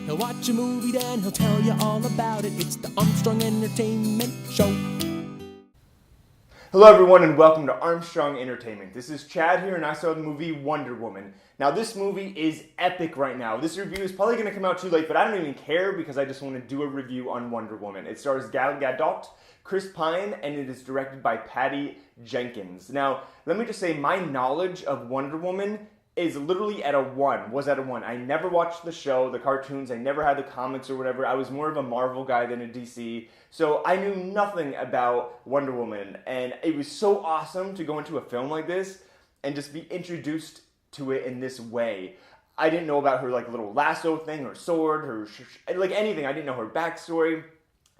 He'll watch a movie, then he'll tell you all about it. It's the Armstrong Entertainment Show. Hello everyone and welcome to Armstrong Entertainment. This is Chad here and I saw the movie Wonder Woman. Now this movie is epic right now. This review is probably going to come out too late, but I don't even care because I just want to do a review on Wonder Woman. It stars Gadot, Chris Pine, and it is directed by Patty Jenkins. Now, let me just say my knowledge of Wonder Woman is literally was at a 1. I never watched the show, the cartoons, I never had the comics or whatever. I was more of a Marvel guy than a DC, so I knew nothing about Wonder Woman, and it was so awesome to go into a film like this and just be introduced to it in this way. I didn't know about her like little lasso thing, her sword, her like anything. I didn't know her backstory.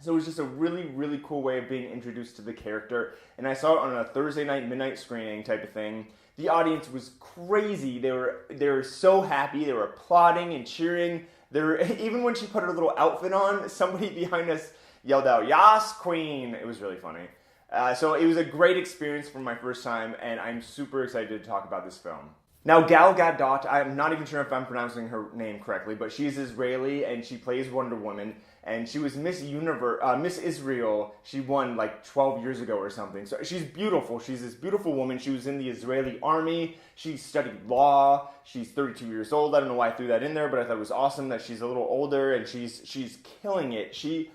So it was just a really, really cool way of being introduced to the character. And I saw it on a Thursday night midnight screening type of thing. The audience was crazy. They were so happy. They were applauding and cheering. Even when she put her little outfit on, somebody behind us yelled out, "Yas, Queen!" It was really funny. So it was a great experience for my first time, and I'm super excited to talk about this film. Now, Gal Gadot, I'm not even sure if I'm pronouncing her name correctly, but she's Israeli and she plays Wonder Woman, and she was Miss Israel. She won like 12 years ago or something. So she's beautiful. She's this beautiful woman. She was in the Israeli army. She studied law. She's 32 years old. I don't know why I threw that in there, but I thought it was awesome that she's a little older and she's killing it. She's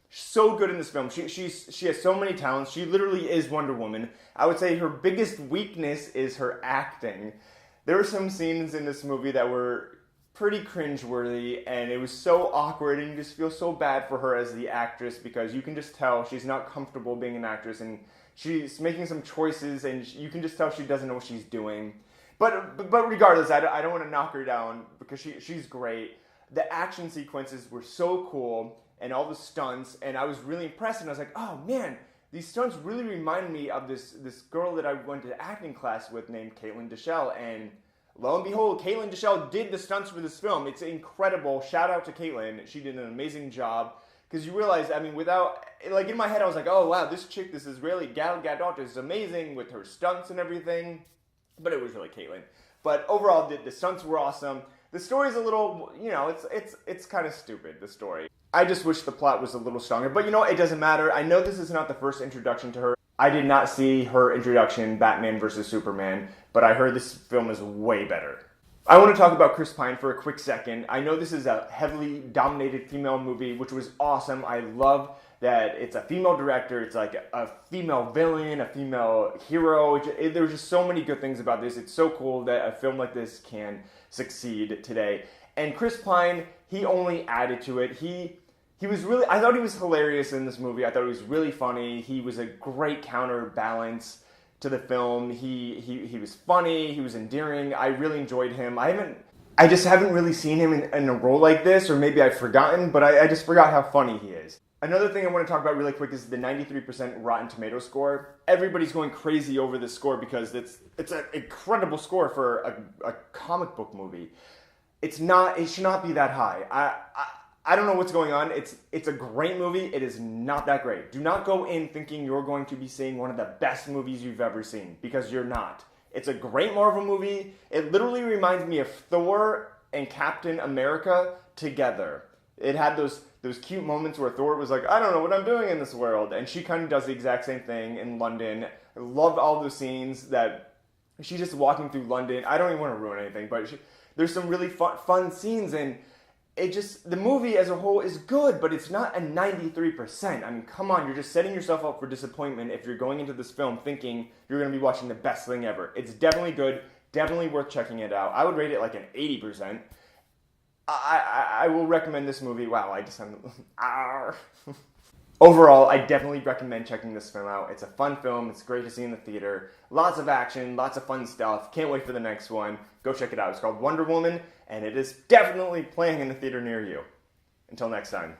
so good in this film. She has so many talents. She literally is Wonder Woman. I would say her biggest weakness is her acting. There were some scenes in this movie that were pretty cringeworthy, and it was so awkward, and you just feel so bad for her as the actress because you can just tell she's not comfortable being an actress, and she's making some choices, and you can just tell she doesn't know what she's doing. But regardless, I don't want to knock her down because she's great. The action sequences were so cool, and all the stunts, and I was really impressed, and I was like, oh man, these stunts really remind me of this girl that I went to acting class with named Caitlin Deschelle, and lo and behold, Caitlin Deschelle did the stunts for this film. It's incredible. Shout out to Caitlin. She did an amazing job, because you realize, I mean, in my head I was like, oh wow, this Israeli Gal Gadot is amazing with her stunts and everything, but it was really Caitlin. But overall, the stunts were awesome. The story's a little, it's kind of stupid, the story. I just wish the plot was a little stronger, but it doesn't matter. I know this is not the first introduction to her. I did not see her introduction, Batman vs. Superman, but I heard this film is way better. I want to talk about Chris Pine for a quick second. I know this is a heavily dominated female movie, which was awesome. I love that it's a female director, it's like a female villain, a female hero. There's just so many good things about this. It's so cool that a film like this can succeed today. And Chris Pine, he only added to it. I thought he was hilarious in this movie. I thought he was really funny. He was a great counterbalance to the film. He was funny. He was endearing. I really enjoyed him. I just haven't really seen him in a role like this, or maybe I've forgotten, but I just forgot how funny he is. Another thing I want to talk about really quick is the 93% Rotten Tomatoes score. Everybody's going crazy over this score because it's an incredible score for a comic book movie. It should not be that high. I don't know what's going on. It's a great movie. It is not that great. Do not go in thinking you're going to be seeing one of the best movies you've ever seen, because you're not. It's a great Marvel movie. It literally reminds me of Thor and Captain America together. It had those cute moments where Thor was like, I don't know what I'm doing in this world, and she kind of does the exact same thing in London. I loved all those scenes that she's just walking through London. I don't even want to ruin anything, but there's some really fun scenes, and the movie as a whole is good, but it's not a 93%. I mean, come on, you're just setting yourself up for disappointment if you're going into this film thinking you're going to be watching the best thing ever. It's definitely good, definitely worth checking it out. I would rate it like an 80%. I will recommend this movie. Wow, I just sound... Overall, I definitely recommend checking this film out. It's a fun film. It's great to see in the theater. Lots of action, lots of fun stuff. Can't wait for the next one. Go check it out. It's called Wonder Woman, and it is definitely playing in the theater near you. Until next time.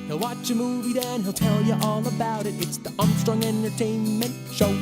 He'll watch a movie, then he'll tell you all about it. It's the Armstrong Entertainment Show.